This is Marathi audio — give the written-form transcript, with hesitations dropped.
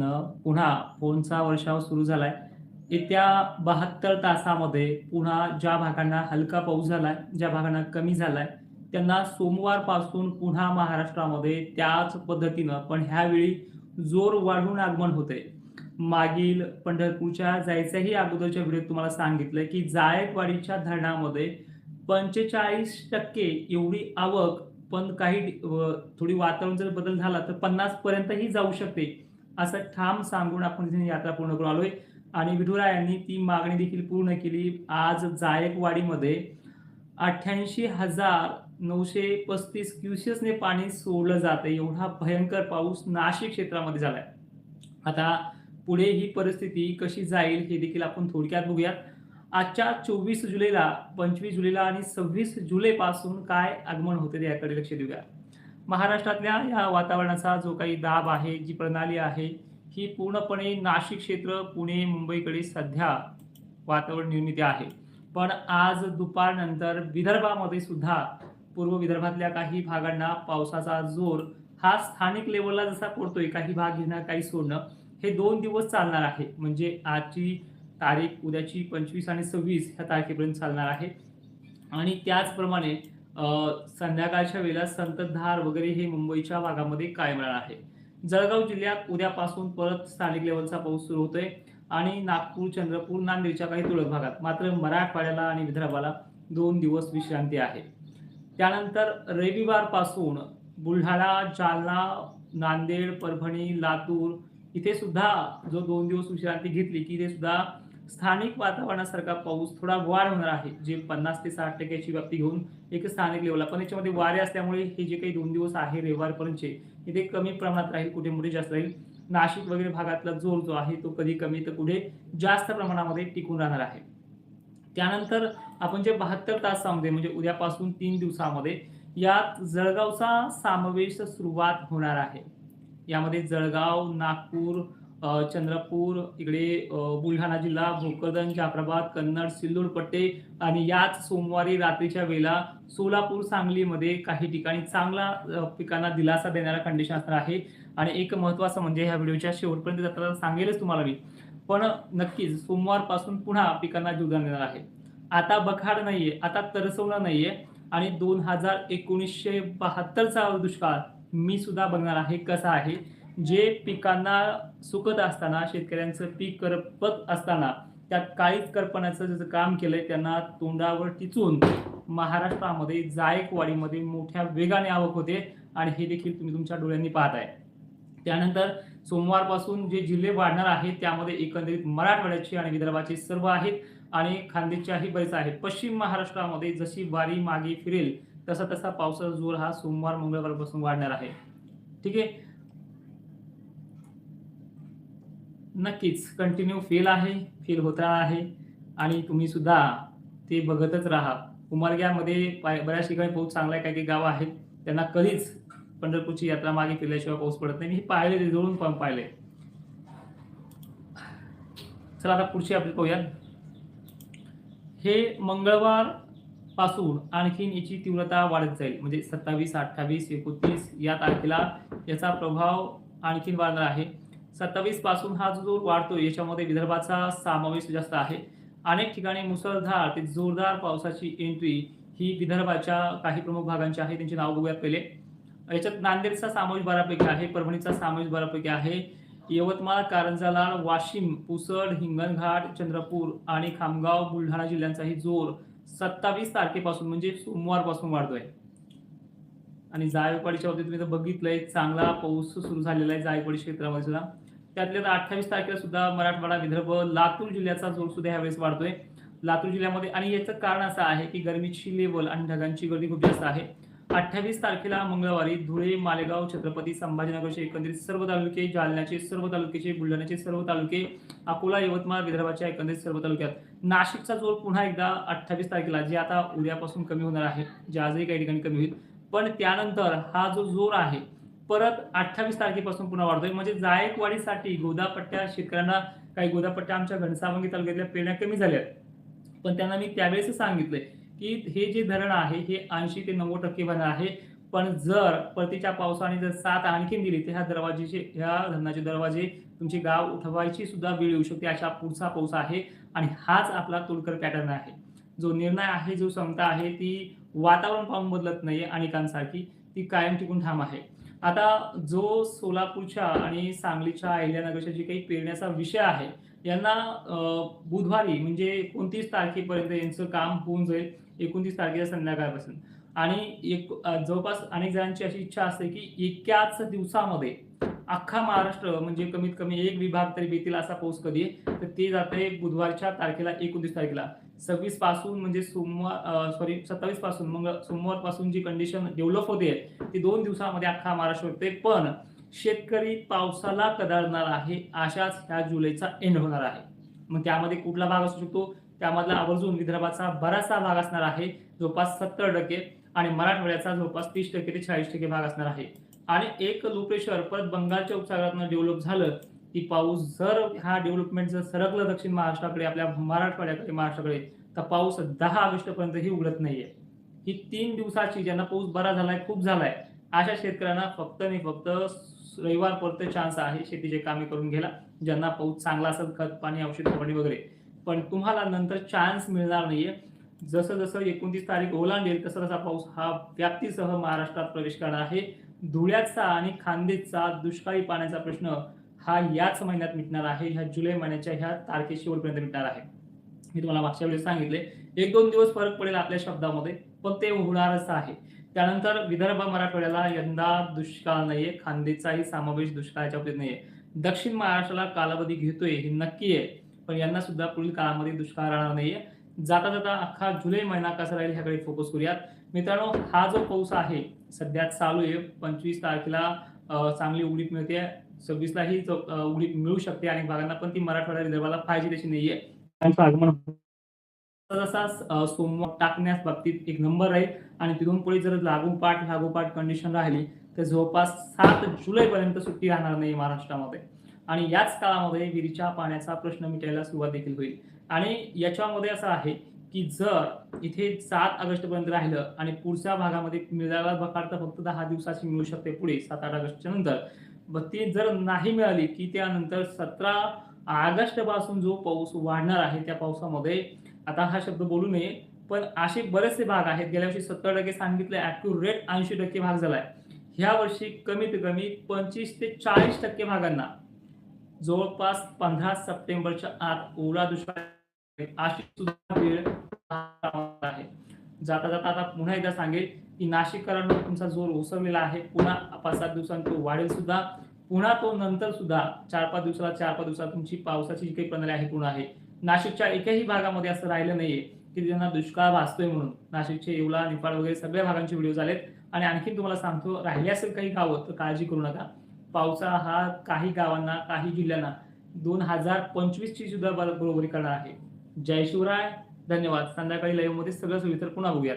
तालुक्यामधनं पुन्हा फोनचा वर्षाव सुरू झालाय. येत्या 72 तासामध्ये पुन्हा ज्या भागांना हलका पाऊस झालाय, ज्या भागांना कमी झालाय, त्यांना सोमवारपासून पुन्हा महाराष्ट्रामध्ये त्याच पद्धतीनं पण ह्यावेळी जोर वाढून आगमन होतंय. मागील पंढरपूरच्या जायच्याही अगोदरच्या व्हिडिओत तुम्हाला सांगितलंय, की जायकवाडीच्या धरणामध्ये 45% एवढी आवक, पण काही थोडी वातावरण जर बदल झाला तर 50 पर्यंतही जाऊ शकते, असं ठाम सांगून आपण इथे यात्रा पूर्ण करून आलोय. आणि विठुरायांनी ती मागणी देखील पूर्ण केली. आज जायकवाडीमध्ये 88,935 क्युसेसने पाणी सोडलं जातंय. एवढा भयंकर पाऊस नाशिक क्षेत्रामध्ये झालाय. आता पुढे ही परिस्थिती कशी जाईल हे देखील आपण थोडक्यात बघूयात. आजच्या 24 जुलैला, 25 जुलैला आणि 26 जुलैपासून काय आगमन होते याकडे लक्ष देऊया. महाराष्ट्रातल्या या वातावरणाचा जो काही दाब आहे, जी प्रणाली आहे, ही पूर्णपणे नाशिक क्षेत्र, पुणे, मुंबईकडे सध्या वातावरण निर्मिती आहे. पण आज दुपारनंतर विदर्भामध्ये सुद्धा पूर्व विदर्भातल्या काही भागांना पावसाचा जोर हा स्थानिक लेव्हलला जसा पडतोय, काही भाग घेणं, काही सोडणं, हे 2 दिवस चालणार आहे. म्हणजे आजची तारीख, उद्याची 25 आणि 26 ह्या तारखेपर्यंत चालणार आहे. आणि त्याचप्रमाणे संध्याकाळच्या वेळेला संततधार वगैरे हे मुंबईच्या भागामध्ये कायम राहणार आहे. जळगाव जिल्ह्यात उद्यापासून परत स्थानिक लेव्हलचा पाऊस सुरू होतोय आणि नागपूर, चंद्रपूर, नांदेडच्या काही तुरळक भागात. मात्र मराठवाड्याला आणि विदर्भाला 2 दिवस विश्रांती आहे. त्यानंतर रविवारपासून बुलढाणा, जालना, नांदेड, परभणी, लातूर इथे सुद्धा जो 2 दिवस विश्रांती घेतली, की इथे सुद्धा स्थानिक वातावरणासारखा पाऊस थोडा वाढ होणार आहे. जे 50 ते 60% ची व्याप्ती घेऊन एक स्थानिक लेव्हलला. पण याच्यामध्ये वारे असल्यामुळे हे जे काही 2 दिवस आहे रविवारपर्यंतचे, इथे कमी प्रमाणात राहील, कुठे-कुठे जास्त राहील. नाशिक वगैरे भागातला जोर जो आहे तो कधी कमी तर कुठे जास्त प्रमाणामध्ये टिकून राहणार आहे. त्यानंतर आपण जे 72 तासामध्ये म्हणजे उद्यापासून 3 दिवसामध्ये यात जळगावचा समावेश सुरुवात होणार आहे. यामध्ये जळगाव, नागपूर, चंद्रपूर, इकडे बुलढाणा जिल्हा, भोकरदन, जाफराबाद, कन्नड, सिल्लोड पट्टे आणि याच सोमवारी रात्रीच्या वेळेला सोलापूर, सांगलीमध्ये काही ठिकाणी चांगला पिकांना दिलासा देणारा कंडिशन असणार आहे. आणि एक महत्त्वाचं म्हणजे ह्या व्हिडिओच्या शेवटपर्यंत जाताना सांगेलच तुम्हाला मी. पण नक्कीच सोमवारपासून पुन्हा पिकांना जीवदान देणार आहे. आता बखाड नाहीये, आता तरसवणं नाहीये आणि 1972चा दुष्काळ मी सुद्धा बघणार आहे कसा आहे. जे पिकांना सुकत असताना, शेतकऱ्यांचं पीक करपत असताना त्यात काळीज करपण्याचं जसं काम केलंय, त्यांना तोंडावर टिचून महाराष्ट्रामध्ये जायकवाडीमध्ये मोठ्या वेगाने आवक होते आणि हे देखील तुम्ही तुमच्या डोळ्यांनी पाहताय. त्यानंतर सोमवारपासून जे जिल्हे वाढणार आहेत त्यामध्ये एकंदरीत मराठवाड्याचे आणि विदर्भाचे सर्व आहेत आणि खानदेशच्याही बरेच आहेत. पश्चिम महाराष्ट्रामध्ये जशी वारी मागे फिरेल तसा तसा पावसाचा जोर हा सोमवार, मंगळवारपासून वाढणार आहे. ठीक आहे. नक्कीच कंटिन्यू फेल आहे, फेल होत राहणार आहे आणि तुम्ही सुद्धा ते बघतच राहा. उमरग्यामध्ये बऱ्याच ठिकाणी पाऊस चांगला आहे, काही-काही गावं आहेत त्यांना कधीच पंढरपूरची यात्रा मागे फिरल्याशिवाय पाऊस पडत नाही. मी पाहिले, जवळून पण पाहिले. चला आता पुढची अपडेट पाहूया. हे मंगळवार पासून आणखीन याची तीव्रता वाढत जाईल. म्हणजे 27, 28, 29 या तारखेला याचा प्रभाव आणखीन वाढणार आहे. 27 पासून हा जो वाढतोय याच्यामध्ये विदर्भाचा समावेश जास्त आहे. अनेक ठिकाणी मुसळधार ते जोरदार पावसाची एंट्री ही विदर्भाच्या काही प्रमुख भागांची आहे. त्यांची नाव बघूयात पहिले. याच्यात नांदेडचा समावेश बऱ्यापैकी आहे, परभणीचा समावेश बऱ्यापैकी आहे. यवतमाळ, कारंजा, लाड, वाशिम, पुसद, हिंगणघाट, चंद्रपूर आणि खामगाव, बुलढाणा जिल्ह्यांचाही जोर 27 तारखेपासून म्हणजे सोमवारपासून वाढतोय. आणि जायकवाडीच्या बाबतीत तुम्ही तर बघितलंय, चांगला पाऊस सुरू झालेला आहे जायकवाडी क्षेत्रामध्ये सुद्धा. त्यातल्या 28 तारखेला सुद्धा मराठवाडा, विदर्भ, लातूर जिल्ह्याचा जोर सुद्धा यावेळेस वाढतोय. लातूर जिल्ह्यामध्ये आणि याचं कारण असं आहे की गरमीची लेवल आणि ढगांची गर्दी खूप जास्त आहे. 28 तारखेला मंगळवारी धुळे, मालेगाव, छत्रपती संभाजीनगरचे एकंदरीत सर्व तालुके, जालन्याचे सर्व तालुक्याचे, बुलढाण्याचे सर्व तालुके, अकोला, यवतमाळ, विदर्भाच्या एकंदरीत सर्व तालुक्यात. नाशिकचा जोर पुन्हा एकदा 28 तारखेला, जे आता उद्यापासून कमी होणार आहे, जे आजही काही ठिकाणी कमी होईल, पण त्यानंतर हा जो जोर आहे परत 28 तारखेपासून पुन्हा वाढतोय. म्हणजे जायकवाडीसाठी गोदापट्ट्या शेतकऱ्यांना, काही गोदापट्ट्या आमच्या घनसावंगी तालुक्यातल्या पेरण्या कमी झाल्या, पण त्यांना मी त्यावेळेस सांगितलंय की हे जे धरण आहे हे 80 ते 90% भरणार आहे. पण जर परतीच्या पावसाने जर साथ आणखीन दिली तर ह्या धरणाचे दरवाजे तुमचे गाव उठवायची सुद्धा वेळ येऊ शकते. अशा पुढचा पाऊस आहे आणि हाच आपला तुलकर पॅटर्न आहे. जो निर्णय आहे, जो समता आहे, ती वातावरण पाहून बदलत नाहीये अनेकांसारखी, ती कायम टिकून ठाम आहे. आता जो सोलापूरच्या आणि सांगलीच्या, अहिल्यानगरच्या जे काही पेरण्याचा विषय आहे, यांना बुधवारी म्हणजे 29 तारखेपर्यंत यांचं काम होऊन जाईल. 29 तारखेच्या संध्याकाळपासून आणि जवळपास अनेक जणांची अशी इच्छा असते, की एकाच दिवसामध्ये अख्खा महाराष्ट्र म्हणजे कमीत कमी एक विभाग तरी बेतील असा पाऊस कधी आहे, तर ते जातंय बुधवारच्या तारखेला 29 तारखेला. 26 पासून म्हणजे 27 पासून मग सोमवारपासून जी कंडिशन डेव्हलप होते, ती 2 दिवसामध्ये अख्खा महाराष्ट्र होते. पण शेतकरी पावसाला कदाळणार आहे, अशाच ह्या जुलैचा एंड होणार आहे. मग त्यामध्ये कुठला भाग असू शकतो? त्यामधला आवर्जून विदर्भाचा बराचसा भाग असणार आहे, जवळपास 70% आणि मराठवाड्याचा जवळपास 30% ते 40% भाग असणार आहे. आणि एक लो प्रेशर परत बंगालच्या उपसागरातनं डेव्हलप झालं, की पाऊस जर हा डेव्हलपमेंट जर सरकलं दक्षिण महाराष्ट्राकडे, आपल्या मराठवाड्याकडे, महाराष्ट्राकडे, तर पाऊस 10 ऑगस्टपर्यंतही उघडत नाहीये. ही 3 दिवसाची ज्यांना पाऊस बरा झालाय, खूप झालाय, अशा शेतकऱ्यांना फक्त आणि फक्त रविवारपर्यंत चान्स आहे शेतीची कामे करून घ्यायला. ज्यांना पाऊस चांगला असेल, खत पाणी, औषध फवारणी वगैरे. पण तुम्हाला नंतर चान्स मिळणार नाहीये. जसं-जसं 29 तारीख ओलांडेल तसा-तसा पाऊस हा व्याप्तीसह महाराष्ट्रात प्रवेश करणार आहे. धुळ्याचा आणि खान्देशचा दुष्काळी पाण्याचा प्रश्न हा याच महिन्यात मिटणार आहे. ह्या जुलै महिन्याच्या ह्या तारखे शेवटपर्यंत मिटणार आहे. मी तुम्हाला मागच्या वेळेस सांगितले 1-2 दिवस फरक पडेल आपल्या शब्दामध्ये, पण ते होणारच आहे. त्यानंतर विदर्भ, मराठवाड्याला यंदा दुष्काळ नाहीये. खान्देशचाही समावेश दुष्काळाच्या बाबतीत नाहीये. दक्षिण महाराष्ट्राला कालावधी घेतोय हे नक्की आहे. पण यांना सुद्धा पुढील काळामध्ये दुष्काळ राहणार नाहीये. जाता-जाता अख्खा जुलै महिना कसा राहील ह्याकडे फोकस करूयात. मित्रांनो, हा जो पाऊस आहे सध्या चालू आहे. 25 तारखेला चांगली उघडीप मिळते. 26 लाही उघडीप मिळू शकते अनेक भागांना, पण ती मराठवाडा, विदर्भाला पाहिजे तशी नाहीये. त्यांचं आगमन जसा सोमवार टाकण्यास बाबतीत एक नंबर राहील आणि तिथून पुढे जर लागोपाठ कंडिशन राहिली, तर जवळपास 7 जुलैपर्यंत सुट्टी राहणार नाही महाराष्ट्रामध्ये. आणि याच काळामध्ये विहिरीच्या पाण्याचा प्रश्न मिटायला सुरुवात देखील होईल. आणि याच्यामध्ये असं आहे, की जर इथे 7 ऑगस्टपर्यंत राहिलं आणि पुढच्या भागामध्ये मिळायला बघता फक्त 10 दिवसाची मिळू शकते पुढे 7-8 ऑगस्टच्या नंतर. मग ती जर नाही मिळाली, की त्यानंतर 17 ऑगस्टपासून जो पाऊस वाढणार आहे, त्या पावसामध्ये आता हा शब्द बोलू नये, पण असे बरेचसे भाग आहेत. गेल्या वर्षी 70% सांगितलं, ॲक्युरेट 80% भाग झालाय. ह्या वर्षी कमीत कमी 25 ते 40% भागांना जवळपास 15 सप्टेंबरच्या आत ओला दुष्काळ अशी सुद्धा वेळ आहे. जाता-जाता आता पुन्हा एकदा सांगेल, की नाशिककरांवर तुमचा जोर ओसरलेला आहे. पुन्हा 5-7 दिवसांनी तो वाढेल सुद्धा. पुन्हा तो नंतर सुद्धा 4-5 दिवसाला तुमची पावसाची जी काही प्रणाली आहे पूर्ण आहे. नाशिकच्या एकही भागामध्ये असं राहिलं नाहीये, की त्यांना दुष्काळ भासतोय म्हणून. नाशिकचे येवला, निफाड वगैरे सगळ्या भागांचे व्हिडिओ झालेत आणि आणखीन तुम्हाला सांगतो, राहिले असेल काही गावं तर काळजी करू नका. पावसाळा हा काही गावांना, काही जिल्ह्यांना 2025 ची सुद्धा बरोबरी करणार आहे. जय शिवराय. धन्यवाद. संध्याकाळी लाईव्हमध्ये सगळं सविस्तर पुन्हा बघूयात.